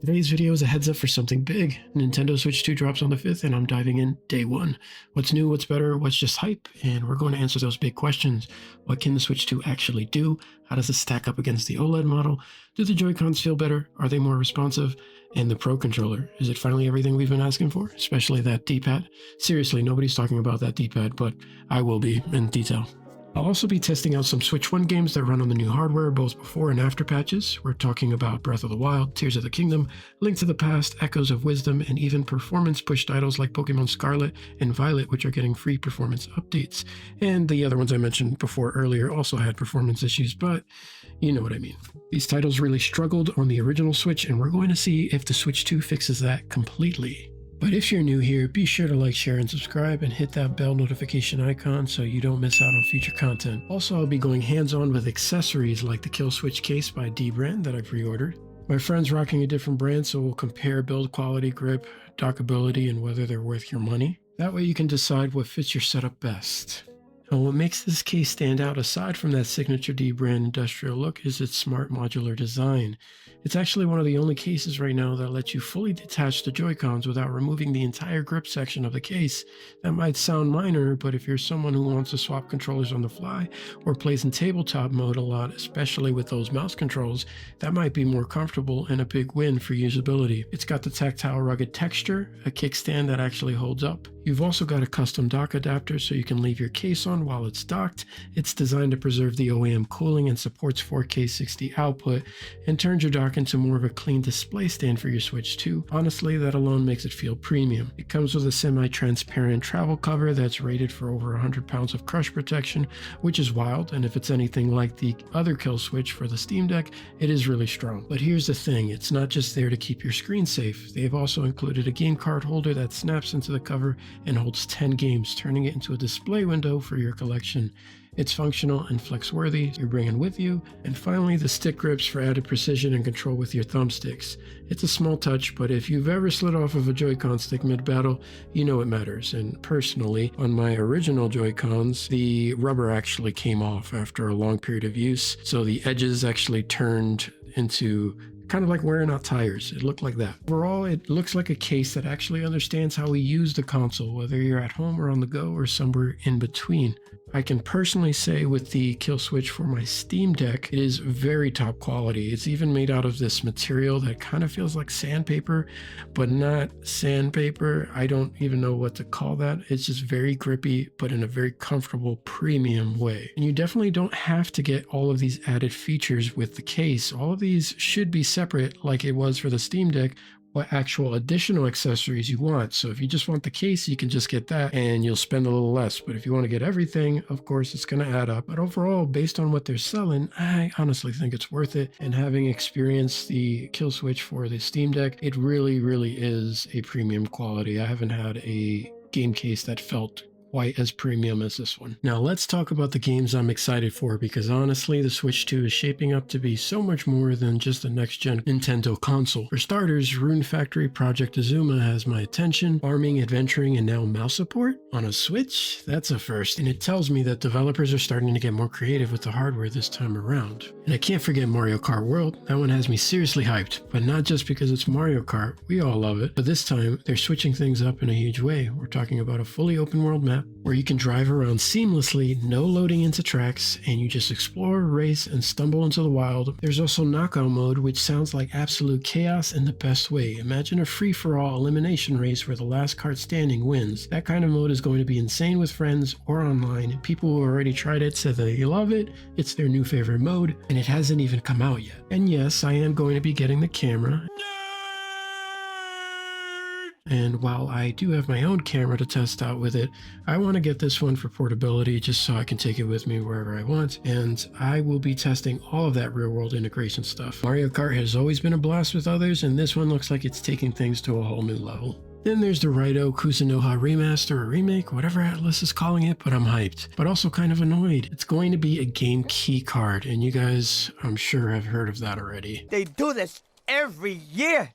Today's video is a heads up for something big. Nintendo Switch 2 drops on the 5th and I'm diving in day one. What's new, what's better, what's just hype? And we're going to answer those big questions. What can the Switch 2 actually do? How does it stack up against the OLED model? Do the Joy-Cons feel better? Are they more responsive? And the Pro Controller, is it finally everything we've been asking for? Especially that D-pad? Seriously, nobody's talking about that D-pad, but I will be in detail. I'll also be testing out some Switch 1 games that run on the new hardware, both before and after patches. We're talking about Breath of the Wild, Tears of the Kingdom, Link to the Past, Echoes of Wisdom, and even performance-push titles like Pokemon Scarlet and Violet, which are getting free performance updates. And the other ones I mentioned before earlier also had performance issues, but you know what I mean. These titles really struggled on the original Switch, and we're going to see if the Switch 2 fixes that completely. But if you're new here, be sure to like, share, and subscribe, and hit that bell notification icon so you don't miss out on future content. Also, I'll be going hands-on with accessories like the Killswitch case by Dbrand that I pre-ordered. My friend's rocking a different brand, so we'll compare build quality, grip, dockability, and whether they're worth your money. That way you can decide what fits your setup best. Now, what makes this case stand out aside from that signature Dbrand industrial look is its smart modular design. It's actually one of the only cases right now that lets you fully detach the Joy-Cons without removing the entire grip section of the case. That might sound minor, but if you're someone who wants to swap controllers on the fly or plays in tabletop mode a lot, especially with those mouse controls, that might be more comfortable and a big win for usability. It's got the tactile rugged texture, a kickstand that actually holds up. You've also got a custom dock adapter so you can leave your case on while it's docked. It's designed to preserve the OEM cooling and supports 4K 60 output and turns your dock into more of a clean display stand for your Switch 2. Honestly, that alone makes it feel premium. It comes with a semi-transparent travel cover that's rated for over 100 pounds of crush protection, which is wild, and if it's anything like the other Killswitch for the Steam Deck, it is really strong. But here's the thing, it's not just there to keep your screen safe. They've also included a game card holder that snaps into the cover and holds 10 games, turning it into a display window for your collection. It's functional and flex-worthy, you're bringing with you. And finally, the stick grips for added precision and control with your thumbsticks. It's a small touch, but if you've ever slid off of a Joy-Con stick mid-battle, you know it matters. And personally, on my original Joy-Cons, the rubber actually came off after a long period of use, so the edges actually turned into kind of like wearing out tires. It looked like that. Overall, it looks like a case that actually understands how we use the console, whether you're at home or on the go or somewhere in between. I can personally say with the Killswitch for my Steam Deck, it is very top quality. It's even made out of this material that kind of feels like sandpaper, but not sandpaper. I don't even know what to call that. It's just very grippy, but in a very comfortable premium way. And you definitely don't have to get all of these added features with the case. All of these should be separate like it was for the Steam Deck, what actual additional accessories you want. So if you just want the case, you can just get that and you'll spend a little less. But if you want to get everything, of course, it's going to add up. But overall, based on what they're selling, I honestly think it's worth it. And having experienced the Killswitch for the Steam Deck, it really, really is a premium quality. I haven't had a game case that felt quite as premium as this one. Now let's talk about the games I'm excited for, because honestly the Switch 2 is shaping up to be so much more than just a next-gen Nintendo console. For starters, Rune Factory Project Azuma has my attention. Farming, adventuring, and now mouse support on a Switch? That's a first, and it tells me that developers are starting to get more creative with the hardware this time around. And I can't forget Mario Kart World. That one has me seriously hyped, but not just because it's Mario Kart. We all love it, but this time they're switching things up in a huge way. We're talking about a fully open world map where you can drive around seamlessly, no loading into tracks, and you just explore, race, and stumble into the wild. There's also knockout mode, which sounds like absolute chaos in the best way. Imagine a free-for-all elimination race where the last card standing wins. That kind of mode is going to be insane with friends or online. People who already tried it said they love it. It's their new favorite mode, and it hasn't even come out yet. And yes, I am going to be getting the camera. And while I do have my own camera to test out with it, I want to get this one for portability just so I can take it with me wherever I want, and I will be testing all of that real-world integration stuff. Mario Kart has always been a blast with others, and this one looks like it's taking things to a whole new level. Then there's the Raito Kuzunoha remaster or remake, whatever Atlas is calling it, but I'm hyped, but also kind of annoyed. It's going to be a game key card, and you guys, I'm sure, have heard of that already. They do this every year.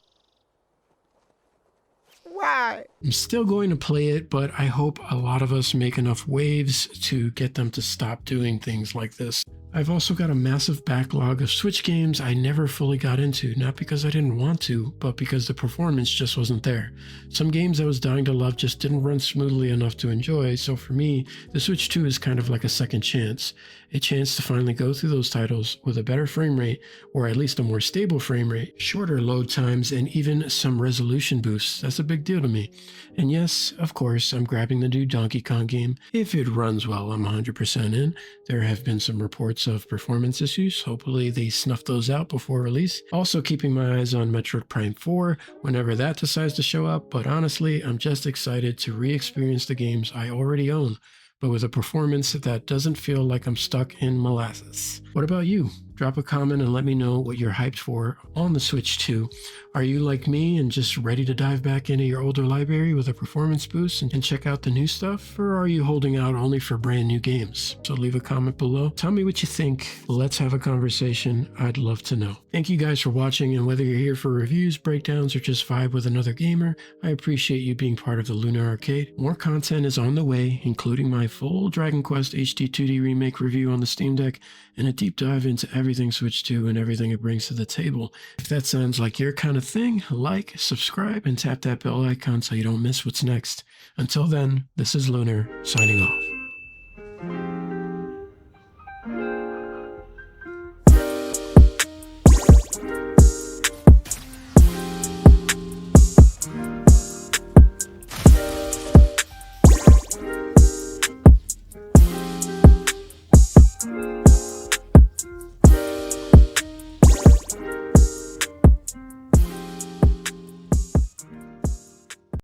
Why? I'm still going to play it, but I hope a lot of us make enough waves to get them to stop doing things like this. I've also got a massive backlog of Switch games I never fully got into, not because I didn't want to, but because the performance just wasn't there. Some games I was dying to love just didn't run smoothly enough to enjoy, so for me, the Switch 2 is kind of like a second chance. A chance to finally go through those titles with a better frame rate, or at least a more stable frame rate, shorter load times, and even some resolution boosts. That's a big deal to me. And yes, of course, I'm grabbing the new Donkey Kong game. If it runs well, I'm 100% in. There have been some reports of performance issues. Hopefully they snuff those out before release. Also keeping my eyes on Metroid Prime 4 whenever that decides to show up, but honestly, I'm just excited to re-experience the games I already own, but with a performance that doesn't feel like I'm stuck in molasses. What about you? Drop a comment and let me know what you're hyped for on the Switch 2. Are you like me and just ready to dive back into your older library with a performance boost and check out the new stuff? Or are you holding out only for brand new games? So leave a comment below. Tell me what you think. Let's have a conversation. I'd love to know. Thank you guys for watching, and whether you're here for reviews, breakdowns, or just vibe with another gamer, I appreciate you being part of the Lunar Arcade. More content is on the way, including my full Dragon Quest HD 2D remake review on the Steam Deck and a deep dive into everything Switch 2 and everything it brings to the table. If that sounds like your kind of thing, like, subscribe, and tap that bell icon so you don't miss what's next. Until then, this is Lunar, signing off.